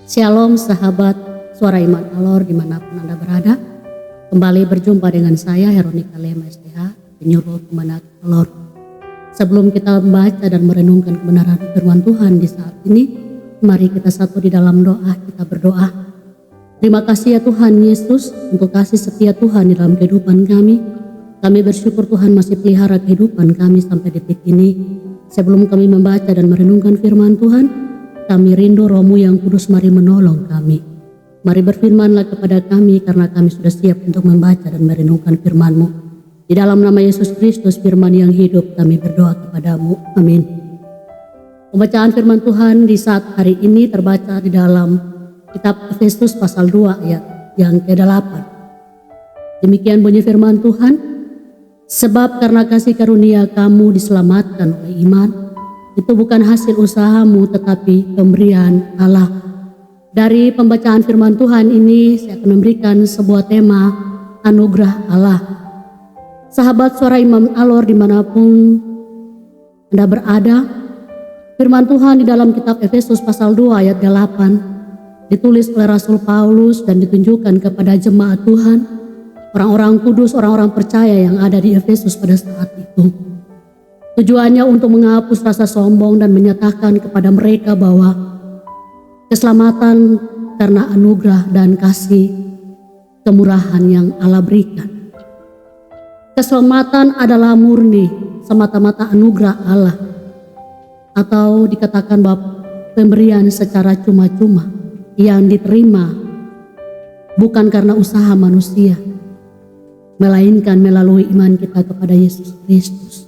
Shalom sahabat Suara Iman Alor dimanapun Anda berada. Kembali berjumpa dengan saya Heronika Lema STH, penyuluh Kemenak Alor. Sebelum kita membaca dan merenungkan kebenaran firman Tuhan di saat ini, mari kita satu di dalam doa. Kita berdoa. Terima kasih ya Tuhan Yesus untuk kasih setia Tuhan di dalam kehidupan kami. Kami bersyukur Tuhan masih pelihara kehidupan kami sampai detik ini. Sebelum kami membaca dan merenungkan firman Tuhan, kami rindu Roh-Mu yang kudus, mari menolong kami. Mari berfirmanlah kepada kami karena kami sudah siap untuk membaca dan merenungkan firman-Mu. Di dalam nama Yesus Kristus firman yang hidup kami berdoa kepadamu. Amin. Pembacaan firman Tuhan di saat hari ini terbaca di dalam kitab Efesus pasal 2 ayat yang ke-8. Demikian bunyi firman Tuhan. Sebab karena kasih karunia kamu diselamatkan oleh iman. Itu bukan hasil usahamu tetapi pemberian Allah. Dari pembacaan firman Tuhan ini saya akan memberikan sebuah tema anugerah Allah. Sahabat Suara Imam Alor dimanapun Anda berada, firman Tuhan di dalam kitab Efesus pasal 2 ayat 8 ditulis oleh Rasul Paulus dan ditunjukkan kepada jemaat Tuhan, orang-orang kudus, orang-orang percaya yang ada di Efesus pada saat itu. Tujuannya untuk menghapus rasa sombong dan menyatakan kepada mereka bahwa keselamatan karena anugerah dan kasih kemurahan yang Allah berikan. Keselamatan adalah murni semata-mata anugerah Allah, atau dikatakan bahwa pemberian secara cuma-cuma yang diterima bukan karena usaha manusia, melainkan melalui iman kita kepada Yesus Kristus.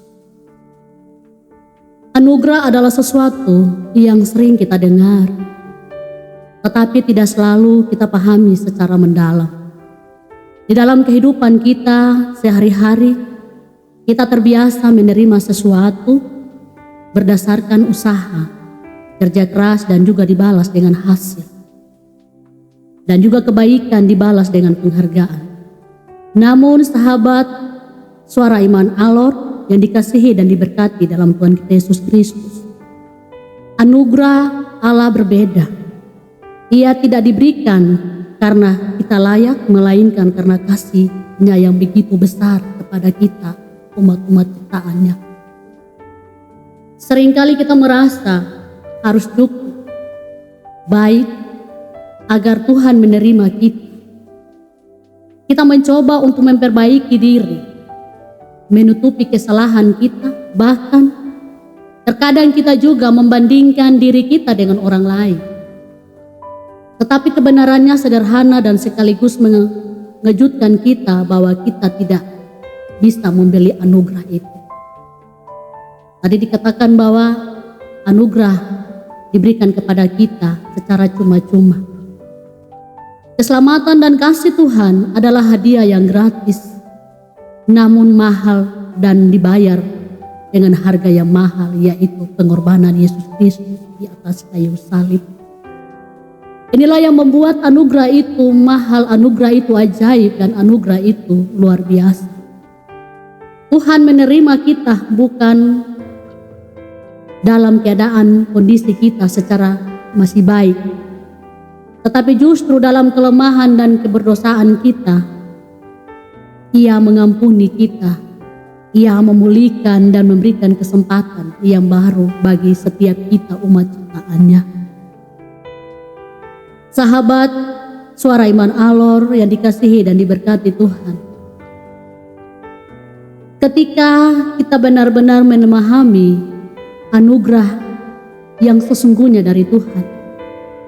Anugerah adalah sesuatu yang sering kita dengar, tetapi tidak selalu kita pahami secara mendalam. Di dalam kehidupan kita sehari-hari, kita terbiasa menerima sesuatu berdasarkan usaha, kerja keras dan juga dibalas dengan hasil. Dan juga kebaikan dibalas dengan penghargaan. Namun sahabat Suara Iman Alor yang dikasihi dan diberkati dalam Tuhan kita Yesus Kristus, anugerah Allah berbeda. Ia tidak diberikan karena kita layak, melainkan karena kasih-Nya yang begitu besar kepada kita, umat-umat ciptaannya. Seringkali kita merasa harus cukup baik agar Tuhan menerima kita. Kita mencoba untuk memperbaiki diri, menutupi kesalahan kita, bahkan terkadang kita juga membandingkan diri kita dengan orang lain. Tetapi kebenarannya sederhana dan sekaligus mengejutkan kita bahwa kita tidak bisa membeli anugerah itu. Tadi dikatakan bahwa anugerah diberikan kepada kita secara cuma-cuma. Keselamatan dan kasih Tuhan adalah hadiah yang gratis, namun mahal dan dibayar dengan harga yang mahal, yaitu pengorbanan Yesus Kristus di atas kayu salib. Inilah yang membuat anugerah itu mahal, anugerah itu ajaib, dan anugerah itu luar biasa. Tuhan menerima kita bukan dalam keadaan kondisi kita secara masih baik, tetapi justru dalam kelemahan dan keberdosaan kita. Ia mengampuni kita, Ia memulihkan dan memberikan kesempatan yang baru bagi setiap kita umat ciptaannya. Sahabat Suara Iman Alor yang dikasihi dan diberkati Tuhan, ketika kita benar-benar memahami anugerah yang sesungguhnya dari Tuhan,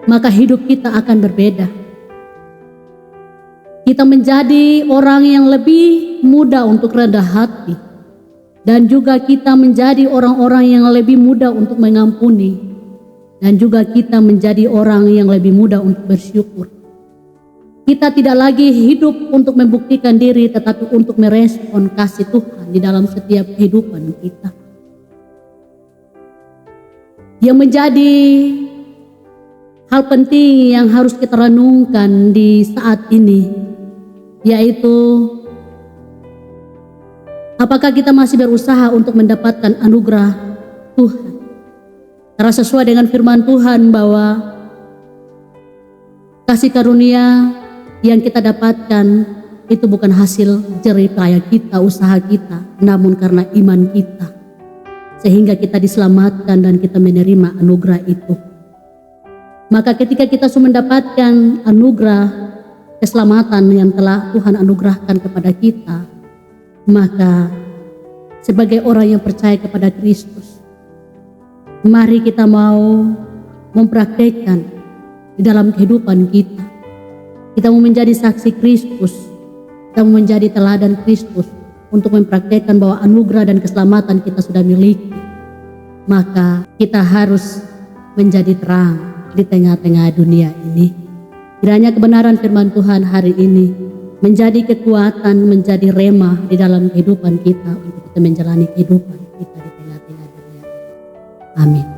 maka hidup kita akan berbeda. Kita menjadi orang yang lebih mudah untuk rendah hati, dan juga kita menjadi orang-orang yang lebih mudah untuk mengampuni, dan juga kita menjadi orang yang lebih mudah untuk bersyukur. Kita tidak lagi hidup untuk membuktikan diri, tetapi untuk merespon kasih Tuhan di dalam setiap kehidupan kita. Yang menjadi hal penting yang harus kita renungkan di saat ini, yaitu apakah kita masih berusaha untuk mendapatkan anugerah Tuhan. Karena sesuai dengan firman Tuhan bahwa Kasih karunia yang kita dapatkan itu bukan hasil jerih payah kita, usaha kita, namun karena iman kita. Sehingga kita diselamatkan dan kita menerima anugerah itu. Maka ketika kita sudah mendapatkan anugerah keselamatan yang telah Tuhan anugerahkan kepada kita, maka sebagai orang yang percaya kepada Kristus, mari kita mau mempraktekkan di dalam kehidupan kita. Kita mau menjadi saksi Kristus, kita mau menjadi teladan Kristus untuk mempraktekkan bahwa anugerah dan keselamatan kita sudah miliki. Maka kita harus menjadi terang di tengah-tengah dunia ini. Kiranya kebenaran firman Tuhan hari ini menjadi kekuatan, menjadi rema di dalam kehidupan kita untuk kita menjalani kehidupan kita di tengah-tengah dunia. Amin.